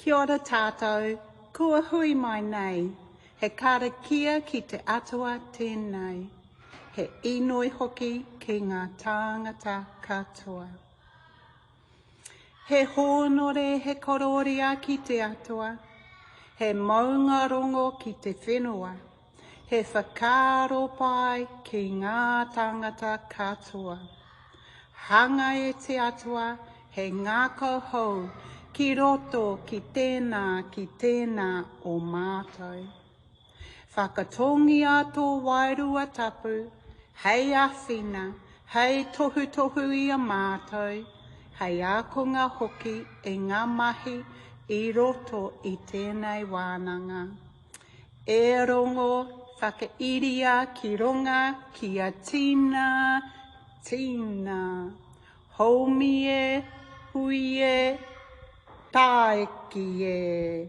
Kia ora tātou, kua hui mai nei, he karakia ki te atua tēnei, he inoi hoki ki ngā tāngata katoa. He hōnore he kororia ki te atua, he maunga rongo ki te whenua, he whakaro pai ki ngā tāngata katoa. Hanga e te atua, he ngākau hou, ki roto ki tēnā o mātou. Whakatongi a tō wairua tapu, hei awhina, hei tohu i a mātou, hei ākonga hoki e ngā mahi i roto i tēnei wānanga. E rongo whakairia ki ronga ki a tina, haumi e, hui e, taeki e.